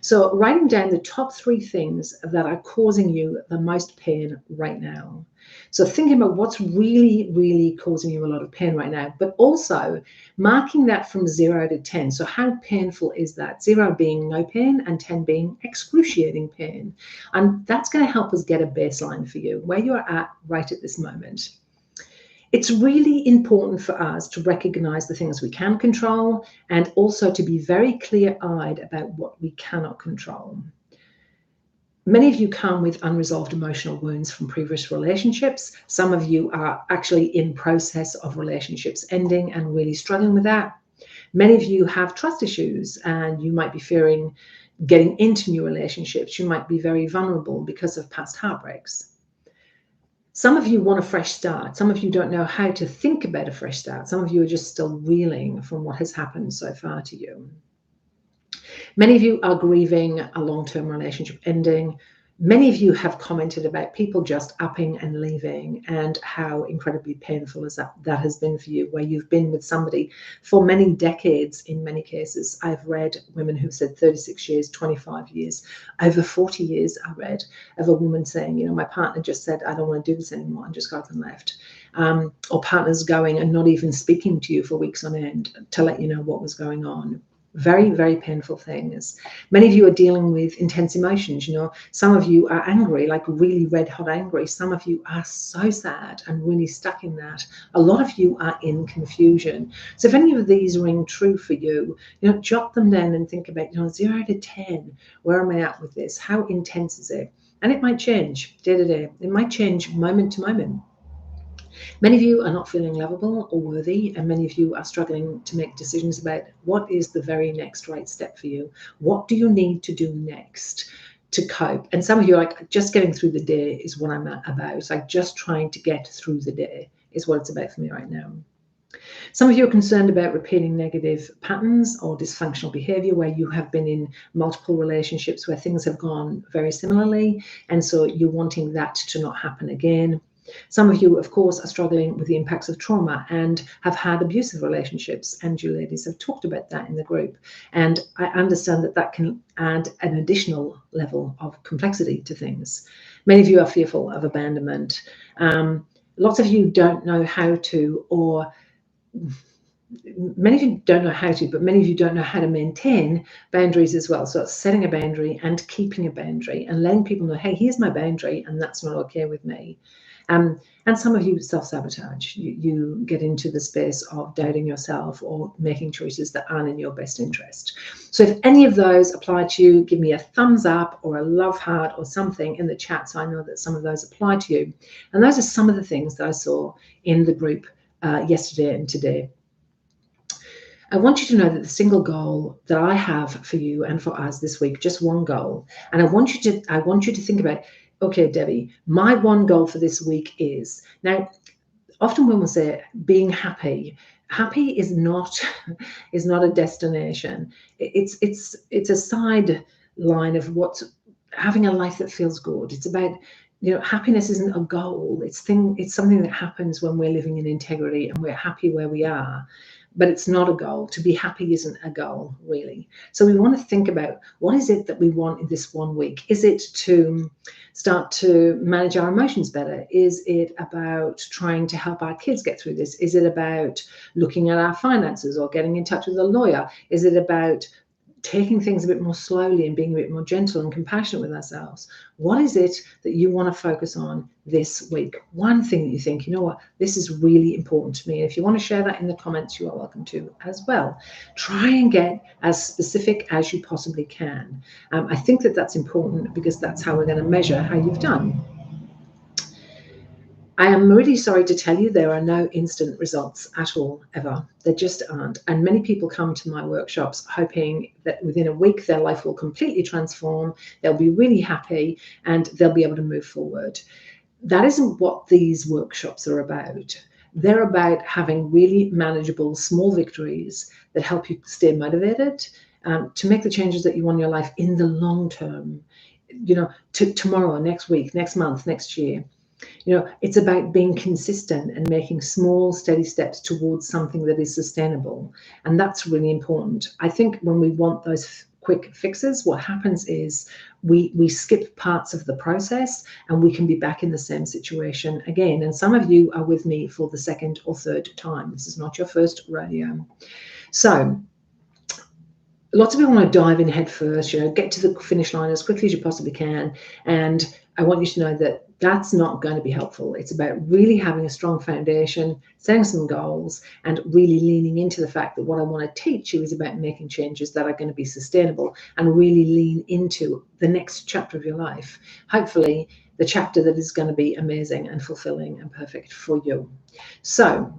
So writing down the top 3 things that are causing you the most pain right now. So thinking about what's really, really causing you a lot of pain right now, but also marking that from 0 to 10. So how painful is that? 0 being no pain and 10 being excruciating pain. And that's going to help us get a baseline for you, where you're at right at this moment. It's really important for us to recognize the things we can control and also to be very clear-eyed about what we cannot control. Many of you come with unresolved emotional wounds from previous relationships. Some of you are actually in process of relationships ending and really struggling with that. Many of you have trust issues and you might be fearing getting into new relationships. You might be very vulnerable because of past heartbreaks. Some of you want a fresh start. Some of you don't know how to think about a fresh start. Some of you are just still reeling from what has happened so far to you. Many of you are grieving a long-term relationship ending. Many of you have commented about people just upping and leaving and how incredibly painful is that has been for you, where you've been with somebody for many decades in many cases. I've read women who've said 36 years, 25 years, over 40 years I read of a woman saying, you know, my partner just said, I don't want to do this anymore, and just got and left. Or partners going and not even speaking to you for weeks on end to let you know what was going on. Very, very painful things. Many of you are dealing with intense emotions. You know, some of you are angry, like really red hot angry. Some of you are so sad and really stuck in that. A lot of you are in confusion. So if any of these ring true for you, you know, jot them down and think about, you know, 0 to 10, where am I at with this? How intense is it? And it might change day to day. It might change moment to moment. Many of you are not feeling lovable or worthy, and many of you are struggling to make decisions about what is the very next right step for you. What do you need to do next to cope? And some of you are like, just getting through the day is what I'm about. Like just trying to get through the day is what it's about for me right now. Some of you are concerned about repeating negative patterns or dysfunctional behavior, where you have been in multiple relationships where things have gone very similarly, and so you're wanting that to not happen again. Some of you, of course, are struggling with the impacts of trauma and have had abusive relationships, and you ladies have talked about that in the group. And I understand that that can add an additional level of complexity to things. Many of you are fearful of abandonment. Lots of you don't know how to, or many of you don't know how to, but many of you don't know how to maintain boundaries as well. So it's setting a boundary and keeping a boundary and letting people know, hey, here's my boundary and that's not okay with me. And some of you self-sabotage. You get into the space of doubting yourself or making choices that aren't in your best interest. So if any of those apply to you, give me a thumbs up or a love heart or something in the chat so I know that some of those apply to you. And those are some of the things that I saw in the group yesterday and today. I want you to know that the single goal that I have for you and for us this week, just one goal, and I want you to think about, okay, Debbie, my one goal for this week is, now, often when we say being happy, happy is not a destination. It's a side line of what's having a life that feels good. It's about, you know, happiness isn't a goal. It's something that happens when we're living in integrity and we're happy where we are. But it's not a goal. To be happy isn't a goal, really. So we want to think about, what is it that we want in this one week? Is it to start to manage our emotions better? Is it about trying to help our kids get through this? Is it about looking at our finances or getting in touch with a lawyer? Is it about taking things a bit more slowly and being a bit more gentle and compassionate with ourselves? What is it that you want to focus on this week? One thing that you think, you know what, this is really important to me. And if you want to share that in the comments, you are welcome to as well. Try and get as specific as you possibly can. I think that that's important because that's how we're going to measure how you've done. I am really sorry to tell you there are no instant results at all, ever. There just aren't. And many people come to my workshops hoping that within a week their life will completely transform, they'll be really happy, and they'll be able to move forward. That isn't what these workshops are about. They're about having really manageable small victories that help you stay motivated to make the changes that you want in your life in the long term. You know, tomorrow, next week, next month, next year. You know, it's about being consistent and making small, steady steps towards something that is sustainable. And that's really important. I think when we want those quick fixes, what happens is we skip parts of the process and we can be back in the same situation again. And some of you are with me for the second or third time. This is not your first rodeo. So lots of people want to dive in head first, get to the finish line as quickly as you possibly can. And I want you to know that that's not going to be helpful. It's about really having a strong foundation, setting some goals, and really leaning into the fact that what I want to teach you is about making changes that are going to be sustainable, and really lean into the next chapter of your life. Hopefully, the chapter that is going to be amazing and fulfilling and perfect for you. So,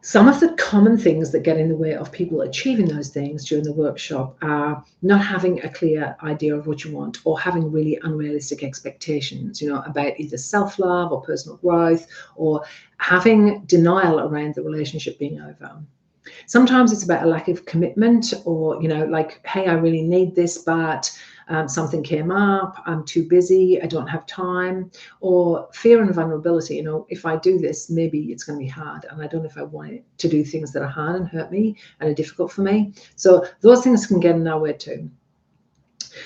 some of the common things that get in the way of people achieving those things during the workshop are not having a clear idea of what you want, or having really unrealistic expectations, about either self-love or personal growth, or having denial around the relationship being over. Sometimes it's about a lack of commitment, or, like, hey, I really need this, but something came up, I'm too busy, I don't have time, or fear and vulnerability. If I do this, maybe it's going to be hard, and I don't know if I want to do things that are hard and hurt me and are difficult for me. So those things can get in our way too.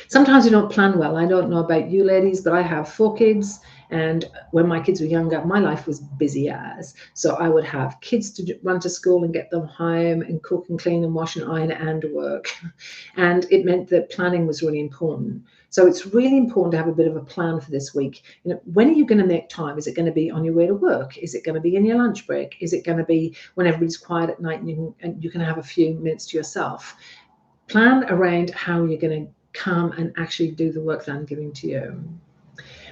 Sometimes we don't plan well. I don't know about you ladies, but I have 4 kids. And when my kids were younger, my life was busy as. So I would have kids to run to school and get them home, and cook and clean and wash and iron and work. And it meant that planning was really important. So it's really important to have a bit of a plan for this week. When are you going to make time? Is it going to be on your way to work? Is it going to be in your lunch break? Is it going to be when everybody's quiet at night and you can have a few minutes to yourself? Plan around how you're going to come and actually do the work that I'm giving to you.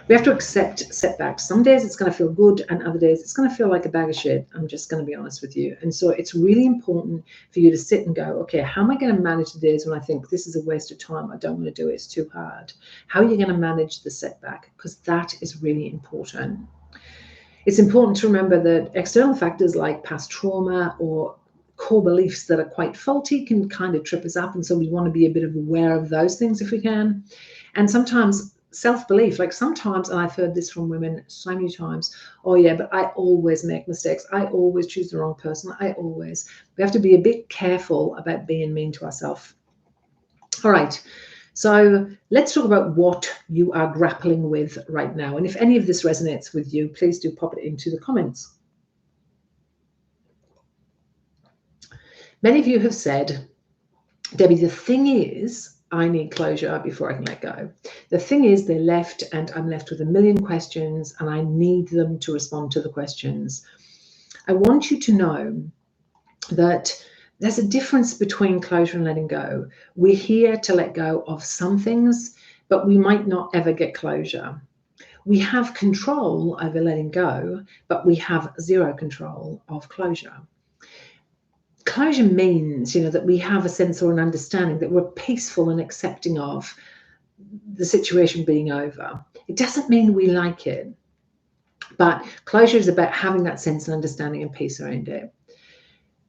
We have to accept setbacks. Some days it's going to feel good, and other days it's going to feel like a bag of shit. I'm just going to be honest with you. And so it's really important for you to sit and go, okay, how am I going to manage the days when I think this is a waste of time, I don't want to do it, it's too hard? How are you going to manage the setback? Because that is really important. It's important to remember that external factors like past trauma or core beliefs that are quite faulty can kind of trip us up. And so we want to be a bit aware of those things if we can. And sometimes self-belief, like sometimes, and I've heard this from women so many times, oh yeah, but I always make mistakes, I always choose the wrong person, we have to be a bit careful about being mean to ourselves. All right, so let's talk about what you are grappling with right now. And if any of this resonates with you, please do pop it into the comments. Many of you have said, Debbie, the thing is, I need closure before I can let go. The thing is, they left and I'm left with a million questions, and I need them to respond to the questions. I want you to know that there's a difference between closure and letting go. We're here to let go of some things, but we might not ever get closure. We have control over letting go, but we have zero control of closure. Closure means, that we have a sense or an understanding that we're peaceful and accepting of the situation being over. It doesn't mean we like it, but closure is about having that sense and understanding and peace around it.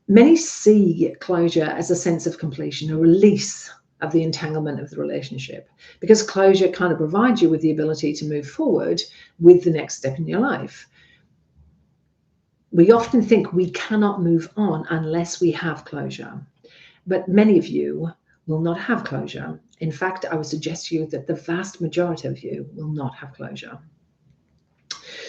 Many see closure as a sense of completion, a release of the entanglement of the relationship, because closure kind of provides you with the ability to move forward with the next step in your life. We often think we cannot move on unless we have closure, but many of you will not have closure. In fact, I would suggest to you that the vast majority of you will not have closure.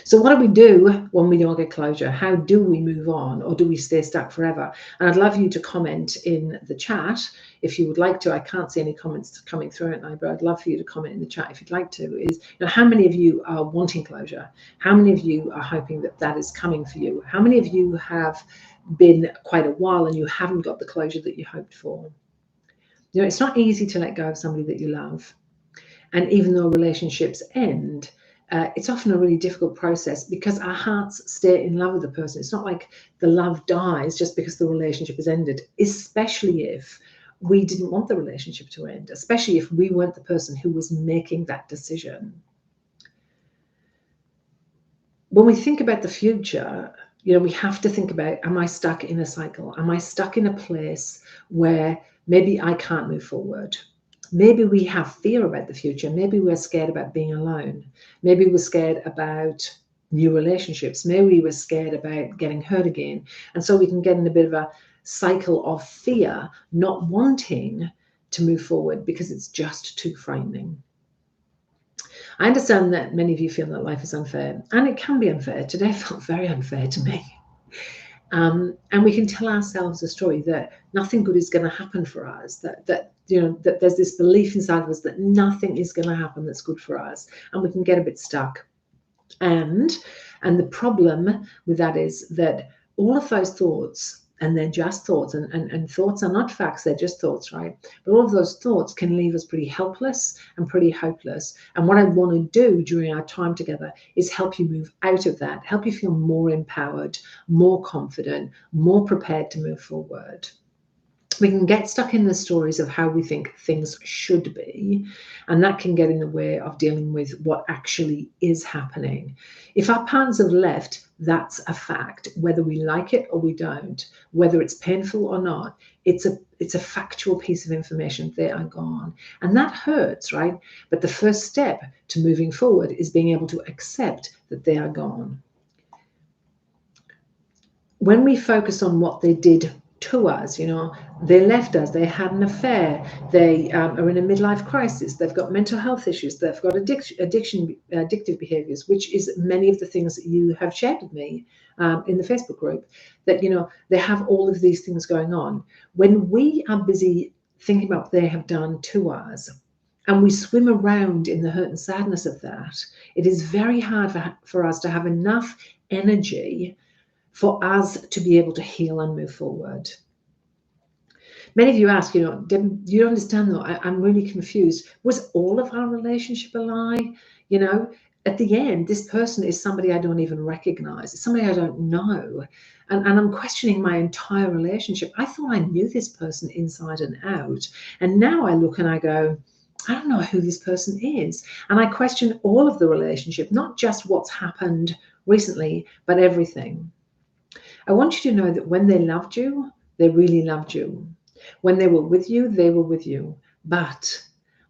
So what do we do when we don't get closure? How do we move on, or do we stay stuck forever? And I'd love you to comment in the chat if you would like to. I can't see any comments coming through right now, but I'd love for you to comment in the chat if you'd like to. Is, how many of you are wanting closure? How many of you are hoping that that is coming for you? How many of you have been quite a while and you haven't got the closure that you hoped for? It's not easy to let go of somebody that you love. And even though relationships end, it's often a really difficult process because our hearts stay in love with the person. It's not like the love dies just because the relationship has ended, especially if we didn't want the relationship to end, especially if we weren't the person who was making that decision. When we think about the future, we have to think about, am I stuck in a cycle? Am I stuck in a place where maybe I can't move forward? Maybe we have fear about the future. Maybe we're scared about being alone. Maybe we're scared about new relationships. Maybe we're scared about getting hurt again. And so we can get in a bit of a cycle of fear, not wanting to move forward because it's just too frightening. I understand that many of you feel that life is unfair, and it can be unfair. Today felt very unfair to me. And we can tell ourselves a story that nothing good is going to happen for us, that there's this belief inside of us that nothing is going to happen that's good for us, and we can get a bit stuck. And the problem with that is that all of those thoughts, and they're just thoughts, and thoughts are not facts, they're just thoughts, right? But all of those thoughts can leave us pretty helpless and pretty hopeless. And what I want to do during our time together is help you move out of that, help you feel more empowered, more confident, more prepared to move forward. We can get stuck in the stories of how we think things should be, and that can get in the way of dealing with what actually is happening. If our partners have left, that's a fact, whether we like it or we don't, whether it's painful or not. It's a factual piece of information. They are gone, and that hurts, right? But the first step to moving forward is being able to accept that they are gone. When we focus on what they did to us, they left us, they had an affair, they are in a midlife crisis, they've got mental health issues, they've got addictive behaviors, which is many of the things that you have shared with me in the Facebook group, that they have all of these things going on. When we are busy thinking about what they have done to us, and we swim around in the hurt and sadness of that, it is very hard for us to have enough energy for us to be able to heal and move forward. Many of you ask, Deb, you understand though, I'm really confused. Was all of our relationship a lie? At the end, this person is somebody I don't even recognize. It's somebody I don't know. And I'm questioning my entire relationship. I thought I knew this person inside and out. And now I look and I go, I don't know who this person is. And I question all of the relationship, not just what's happened recently, but everything. I want you to know that when they loved you, they really loved you. When they were with you, they were with you. But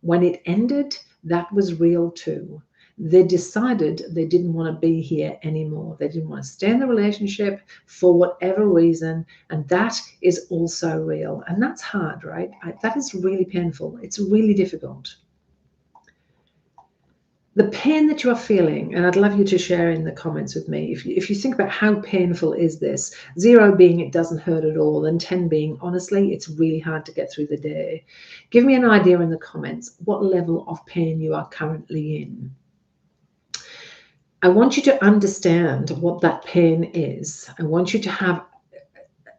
when it ended, that was real too. They decided they didn't want to be here anymore. They didn't want to stay in the relationship for whatever reason. And that is also real. And that's hard, right? That is really painful. It's really difficult. The pain that you are feeling, and I'd love you to share in the comments with me, if you think about how painful is this, 0 being it doesn't hurt at all, and 10 being, honestly, it's really hard to get through the day. Give me an idea in the comments what level of pain you are currently in. I want you to understand what that pain is. I want you to have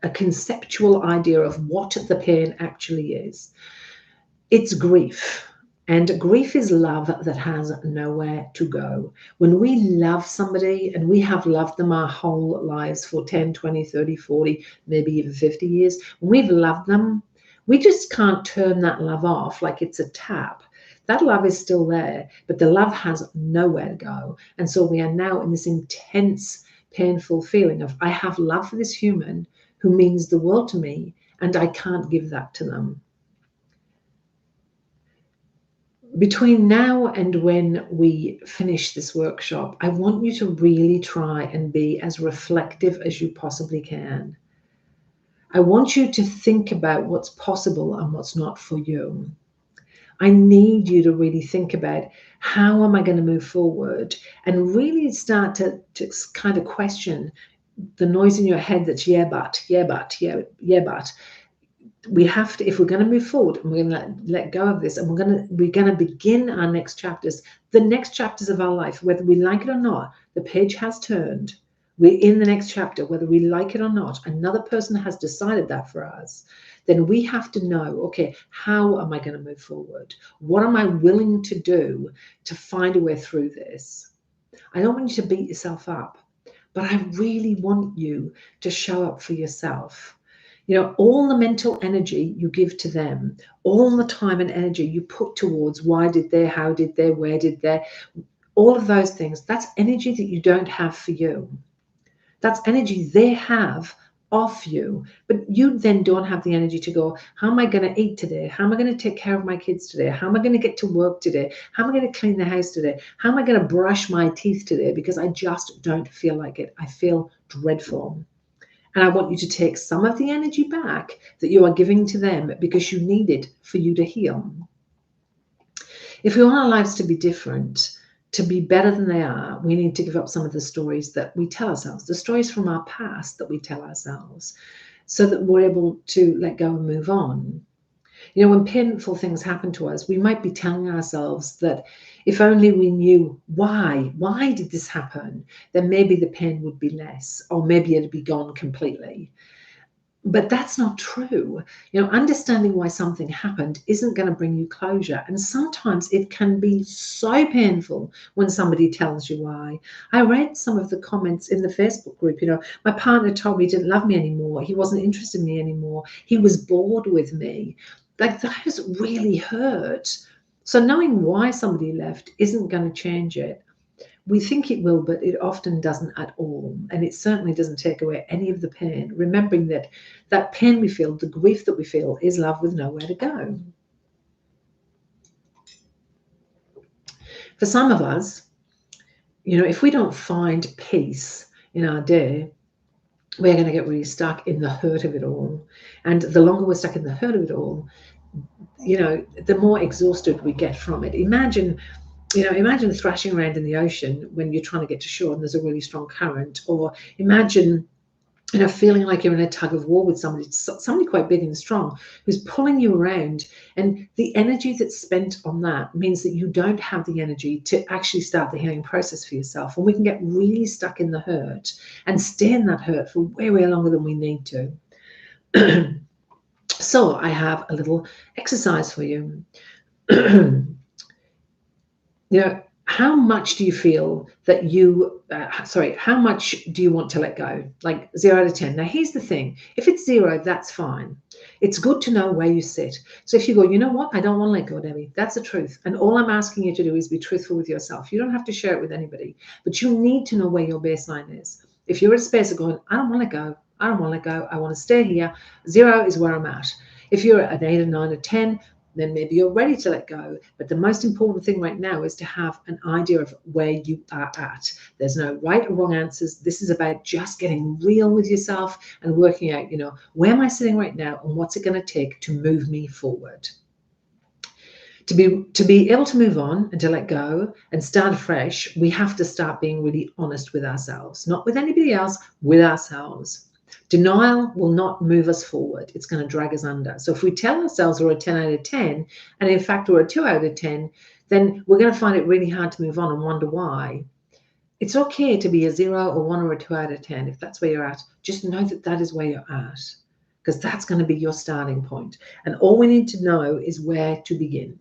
a conceptual idea of what the pain actually is. It's grief. And grief is love that has nowhere to go. When we love somebody, and we have loved them our whole lives for 10, 20, 30, 40, maybe even 50 years, when we've loved them, we just can't turn that love off like it's a tap. That love is still there, but the love has nowhere to go. And so we are now in this intense, painful feeling of, I have love for this human who means the world to me, and I can't give that to them. Between now and when we finish this workshop, I want you to really try and be as reflective as you possibly can. I want you to think about what's possible and what's not for you. I need you to really think about, how am I going to move forward, and really start to kind of question the noise in your head that's yeah, but. We have to, if we're going to move forward, and we're going to let go of this, and we're going to begin our next chapters, the next chapters of our life, whether we like it or not. The page has turned. We're in the next chapter, whether we like it or not. Another person has decided that for us. Then we have to know, okay, how am I going to move forward? What am I willing to do to find a way through this? I don't want you to beat yourself up, but I really want you to show up for yourself. All the mental energy you give to them, all the time and energy you put towards why did they, how did they, where did they, all of those things, that's energy that you don't have for you. That's energy they have off you, but you then don't have the energy to go, how am I going to eat today? How am I going to take care of my kids today? How am I going to get to work today? How am I going to clean the house today? How am I going to brush my teeth today? Because I just don't feel like it. I feel dreadful. And I want you to take some of the energy back that you are giving to them because you need it for you to heal. If we want our lives to be different, to be better than they are, we need to give up some of the stories that we tell ourselves, the stories from our past that we tell ourselves, so that we're able to let go and move on. You know, when painful things happen to us, we might be telling ourselves that if only we knew why did this happen, then maybe the pain would be less, or maybe it'd be gone completely. But that's not true. You know, understanding why something happened isn't going to bring you closure. And sometimes it can be so painful when somebody tells you why. I read some of the comments in the Facebook group. You know, my partner told me he didn't love me anymore. He wasn't interested in me anymore. He was bored with me. Like, those really hurt. So knowing why somebody left isn't going to change it. We think it will, but it often doesn't at all. And it certainly doesn't take away any of the pain. Remembering that that pain we feel, the grief that we feel, is love with nowhere to go. For some of us, you know, if we don't find peace in our day, we're going to get really stuck in the hurt of it all. And the longer we're stuck in the hurt of it all, you know, the more exhausted we get from it. Imagine thrashing around in the ocean when you're trying to get to shore and there's a really strong current, or imagine, you know, feeling like you're in a tug of war with somebody quite big and strong who's pulling you around. And the energy that's spent on that means that you don't have the energy to actually start the healing process for yourself. And we can get really stuck in the hurt and stay in that hurt for way, way longer than we need to. So I have a little exercise for you. You know, how much do you feel that how much do you want to let go? Like 0 to 10. Now, here's the thing. If it's 0, that's fine. It's good to know where you sit. So if you go, you know what? I don't want to let go, Debbie. That's the truth. And all I'm asking you to do is be truthful with yourself. You don't have to share it with anybody, but you need to know where your baseline is. If you're at a space of going, I don't want to let go. I don't want to let go. I want to stay here. 0 is where I'm at. If you're at an 8, a 9, or 10, then maybe you're ready to let go. But the most important thing right now is to have an idea of where you are at. There's no right or wrong answers. This is about just getting real with yourself and working out, you know, where am I sitting right now and what's it going to take to move me forward? To be able to move on and to let go and start fresh, we have to start being really honest with ourselves, not with anybody else, with ourselves. Denial will not move us forward. It's going to drag us under. So if we tell ourselves we're a 10 out of 10, and in fact we're a 2 out of 10, then we're going to find it really hard to move on and wonder why. It's okay to be a 0 or 1 or a 2 out of 10 if that's where you're at. Just know that that is where you're at, because that's going to be your starting point. And all we need to know is where to begin.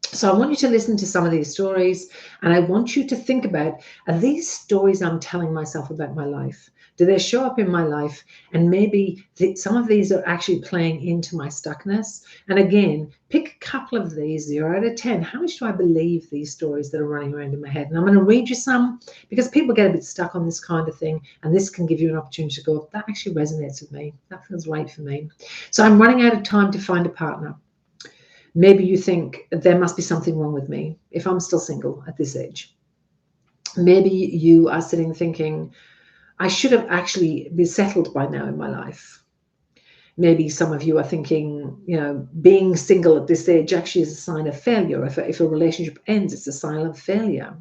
So I want you to listen to some of these stories, and I want you to think about, are these stories I'm telling myself about my life? Do they show up in my life? And maybe some of these are actually playing into my stuckness. And again, pick a couple of these, 0 out of 10. How much do I believe these stories that are running around in my head? And I'm going to read you some, because people get a bit stuck on this kind of thing. And this can give you an opportunity to go, that actually resonates with me. That feels right for me. So I'm running out of time to find a partner. Maybe you think there must be something wrong with me if I'm still single at this age. Maybe you are sitting thinking, I should have actually been settled by now in my life. Maybe some of you are thinking, you know, being single at this age actually is a sign of failure. If a relationship ends, it's a sign of failure.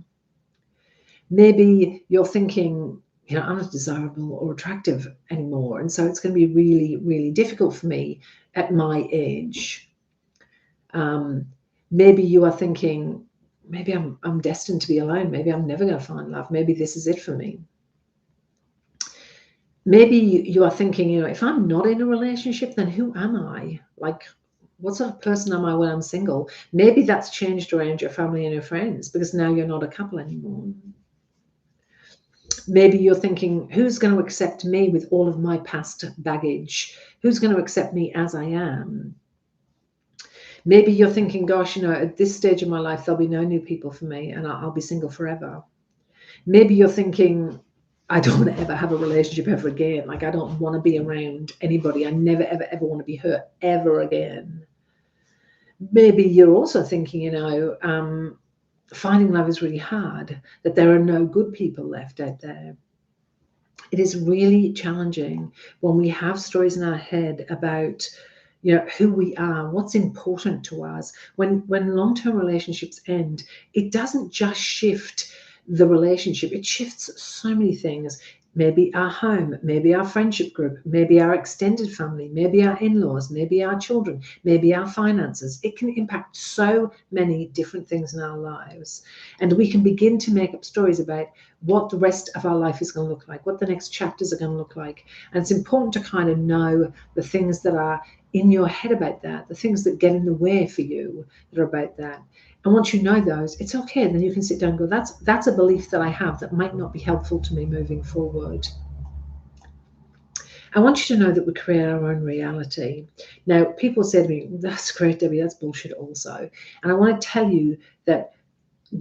Maybe you're thinking, you know, I'm not desirable or attractive anymore. And so it's going to be really, really difficult for me at my age. Maybe you are thinking, maybe I'm destined to be alone. Maybe I'm never going to find love. Maybe this is it for me. Maybe you are thinking, you know, if I'm not in a relationship, then who am I? Like, what sort of person am I when I'm single? Maybe that's changed around your family and your friends, because now you're not a couple anymore. Maybe you're thinking, who's going to accept me with all of my past baggage? Who's going to accept me as I am? Maybe you're thinking, gosh, you know, at this stage of my life, there'll be no new people for me and I'll be single forever. Maybe you're thinking, I don't want to ever have a relationship ever again. Like, I don't want to be around anybody. I never, ever, ever want to be hurt ever again. Maybe you're also thinking, you know, finding love is really hard, that there are no good people left out there. It is really challenging when we have stories in our head about, who we are, what's important to us. When long-term relationships end, it doesn't just shift the relationship, it shifts so many things. Maybe our home, maybe our friendship group, maybe our extended family, maybe our in-laws, maybe our children, maybe our finances. It can impact so many different things in our lives. And we can begin to make up stories about what the rest of our life is going to look like, what the next chapters are going to look like. And it's important to kind of know the things that are in your head about that, the things that get in the way for you that are about that. And once you know those, it's okay. Then you can sit down and go, that's a belief that I have that might not be helpful to me moving forward. I want you to know that we create our own reality. Now, people say to me, that's great, Debbie, that's bullshit also. And I want to tell you that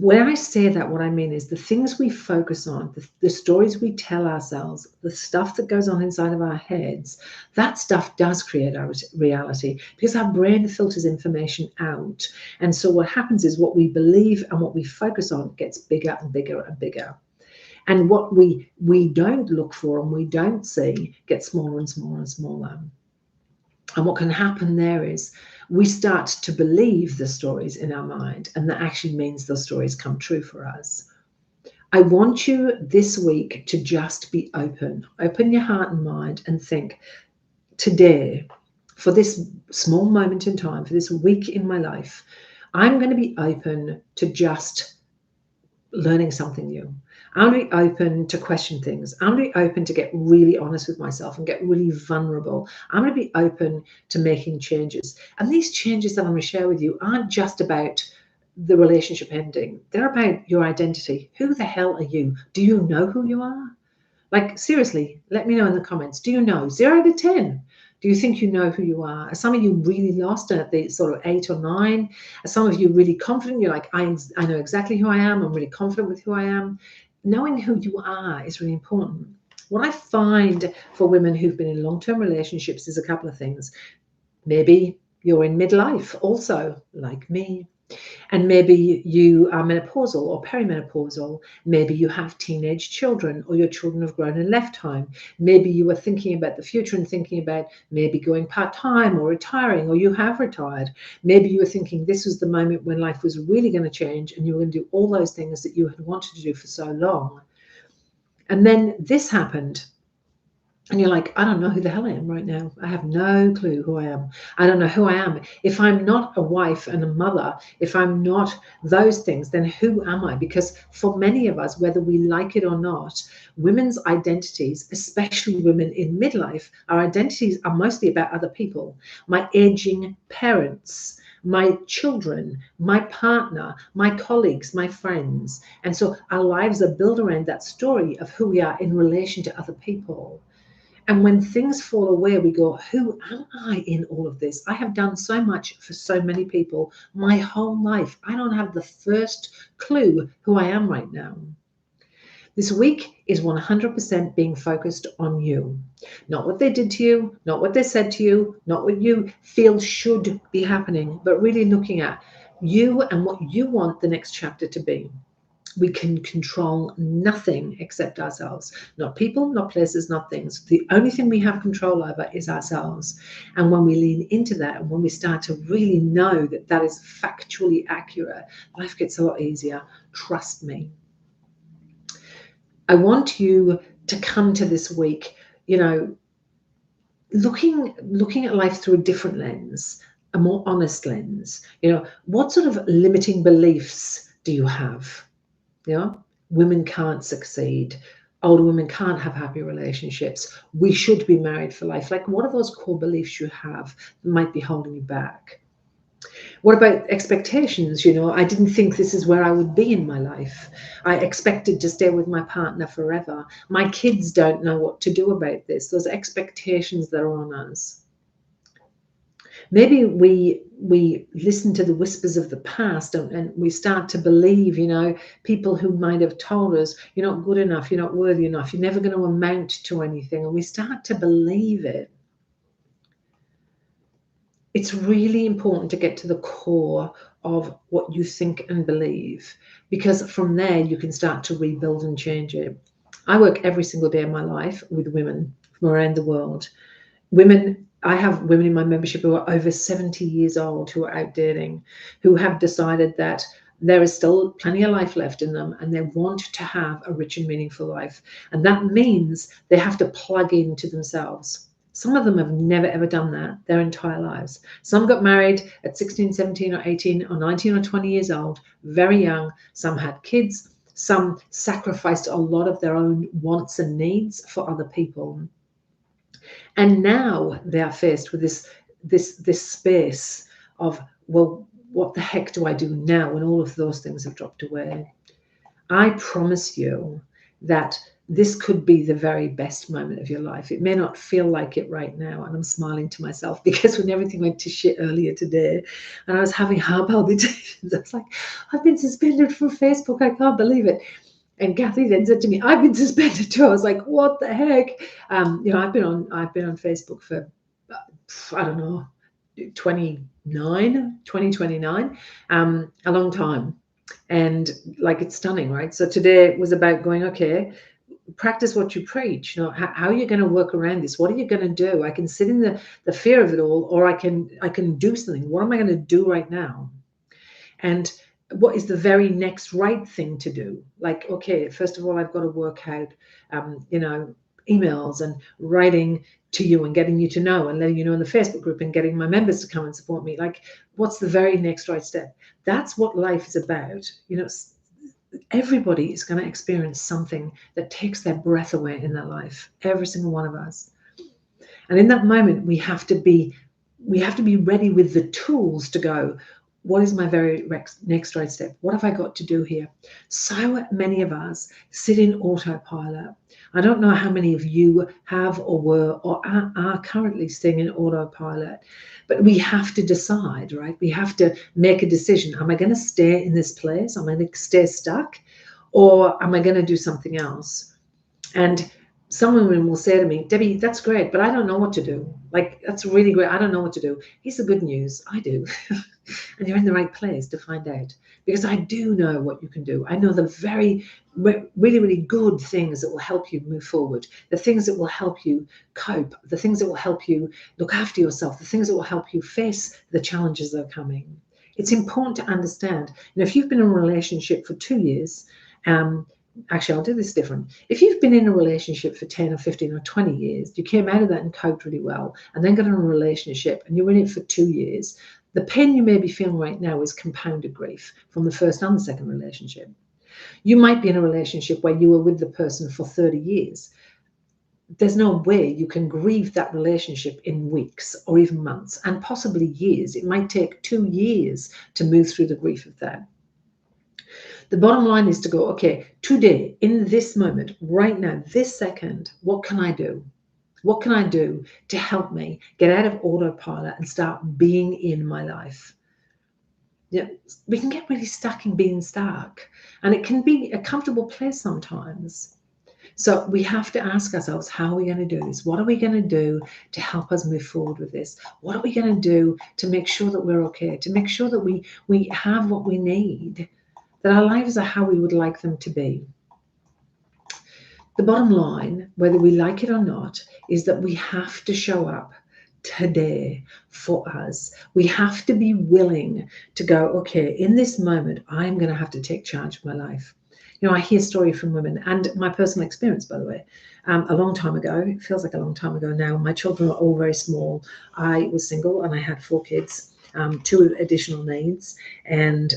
when I say that, what I mean is the things we focus on, the stories we tell ourselves, the stuff that goes on inside of our heads, that stuff does create our reality because our brain filters information out. And so what happens is what we believe and what we focus on gets bigger and bigger and bigger. And what we don't look for and we don't see gets smaller and smaller and smaller. And what can happen there is we start to believe the stories in our mind, and that actually means those stories come true for us. I want you this week to just be open. Open your heart and mind and think, today, for this small moment in time, for this week in my life, I'm going to be open to just learning something new. I'm going to be open to question things. I'm going to be open to get really honest with myself and get really vulnerable. I'm going to be open to making changes. And these changes that I'm going to share with you aren't just about the relationship ending. They're about your identity. Who the hell are you? Do you know who you are? Like, seriously, let me know in the comments. Do you know? 0 to 10. Do you think you know who you are? Are some of you really lost at the sort of 8 or 9? Are some of you really confident? You're like, I know exactly who I am. I'm really confident with who I am. Knowing who you are is really important. What I find for women who've been in long-term relationships is a couple of things. Maybe you're in midlife also, like me. And maybe you are menopausal or perimenopausal. Maybe you have teenage children or your children have grown and left home. Maybe you are thinking about the future and thinking about maybe going part-time or retiring, or you have retired. Maybe you were thinking this was the moment when life was really going to change and you were going to do all those things that you had wanted to do for so long. And then this happened. And you're like, I don't know who the hell I am right now. I have no clue who I am. I don't know who I am. If I'm not a wife and a mother, if I'm not those things, then who am I? Because for many of us, whether we like it or not, women's identities, especially women in midlife, our identities are mostly about other people. My aging parents, my children, my partner, my colleagues, my friends. And so our lives are built around that story of who we are in relation to other people. And when things fall away, we go, who am I in all of this? I have done so much for so many people my whole life. I don't have the first clue who I am right now. This week is 100% being focused on you. Not what they did to you, not what they said to you, not what you feel should be happening, but really looking at you and what you want the next chapter to be. We can control nothing except ourselves. Not people, not places, not things. The only thing we have control over is ourselves. And when we lean into that, and when we start to really know that that is factually accurate, life gets a lot easier. Trust me. I want you to come to this week, looking at life through a different lens, a more honest lens. What sort of limiting beliefs do you have? Women can't succeed. Older women can't have happy relationships. We should be married for life. Like, what are those core beliefs you have that might be holding you back? What about expectations? I didn't think this is where I would be in my life. I expected to stay with my partner forever. My kids don't know what to do about this. Those expectations that are on us. Maybe we listen to the whispers of the past and we start to believe, people who might have told us, you're not good enough, you're not worthy enough, you're never going to amount to anything. And we start to believe it. It's really important to get to the core of what you think and believe, because from there you can start to rebuild and change it. I work every single day of my life with women from around the world. Women, I have women in my membership who are over 70 years old, who are out dating, who have decided that there is still plenty of life left in them and they want to have a rich and meaningful life. And that means they have to plug into themselves. Some of them have never ever done that their entire lives. Some got married at 16, 17 or 18 or 19 or 20 years old, very young. Some had kids. Some sacrificed a lot of their own wants and needs for other people. And now they are faced with this space of, well, what the heck do I do now when all of those things have dropped away? I promise you that this could be the very best moment of your life. It may not feel like it right now, and I'm smiling to myself because when everything went to shit earlier today and I was having heart palpitations, I was like, I've been suspended from Facebook. I can't believe it. And Kathy then said to me, I've been suspended too. I was like, what the heck? I've been on Facebook for, I don't know, 2029, a long time. And like, it's stunning, right? So today was about going, okay, practice what you preach. How are you going to work around this? What are you going to do? I can sit in the fear of it all, or I can do something. What am I going to do right now? And what is the very next right thing to do? Like, okay, first of all, I've got to work out, emails and writing to you and getting you to know and letting you know in the Facebook group and getting my members to come and support me. Like, what's the very next right step? That's what life is about. Everybody is going to experience something that takes their breath away in their life, every single one of us. And in that moment, we have to be ready with the tools to go, what is my very next right step? What have I got to do here? So many of us sit in autopilot. I don't know how many of you have or were or are currently sitting in autopilot, but we have to decide, right? We have to make a decision. Am I going to stay in this place? Am I going to stay stuck? Or am I going to do something else? And some women will say to me, Debbie, that's great, but I don't know what to do. Like, that's really great. I don't know what to do. Here's the good news. I do. And you're in the right place to find out, because I do know what you can do. I know the very, really, really good things that will help you move forward, the things that will help you cope, the things that will help you look after yourself, the things that will help you face the challenges that are coming. It's important to understand. If you've been in a relationship for 2 years, actually, I'll do this different. If you've been in a relationship for 10 or 15 or 20 years, you came out of that and coped really well, and then got in a relationship and you were in it for 2 years, the pain you may be feeling right now is compounded grief from the first and the second relationship. You might be in a relationship where you were with the person for 30 years. There's no way you can grieve that relationship in weeks or even months, and possibly years. It might take 2 years to move through the grief of that. The bottom line is to go, okay, today, in this moment, right now, this second, what can I do? What can I do to help me get out of autopilot and start being in my life? Yeah, we can get really stuck in being stuck, and it can be a comfortable place sometimes. So we have to ask ourselves, how are we going to do this? What are we going to do to help us move forward with this? What are we going to do to make sure that we're okay, to make sure that we have what we need, that our lives are how we would like them to be? The bottom line, whether we like it or not, is that we have to show up today for us. We have to be willing to go, okay, in this moment, I'm going to have to take charge of my life. I hear stories from women, and my personal experience, by the way, a long time ago, it feels like a long time ago now, my children were all very small. I was single and I had 4 kids. 2 additional needs, and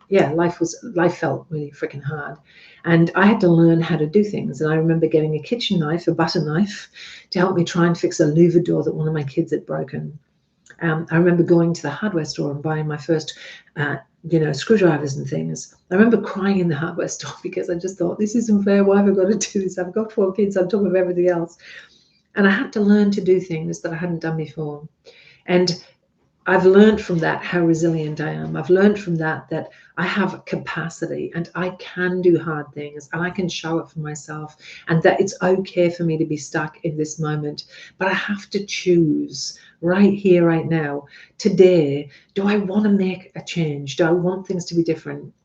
life felt really freaking hard, and I had to learn how to do things. And I remember getting a kitchen knife, a butter knife, to help me try and fix a louver door that one of my kids had broken. I remember going to the hardware store and buying my first screwdrivers and things. I remember crying in the hardware store because I just thought, this isn't fair. Why have I got to do this? I've got 4 kids on top of everything else. And I had to learn to do things that I hadn't done before. And I've learned from that how resilient I am. I've learned from that I have capacity and I can do hard things and I can show up for myself, and that it's okay for me to be stuck in this moment. But I have to choose right here, right now, today. Do I want to make a change? Do I want things to be different?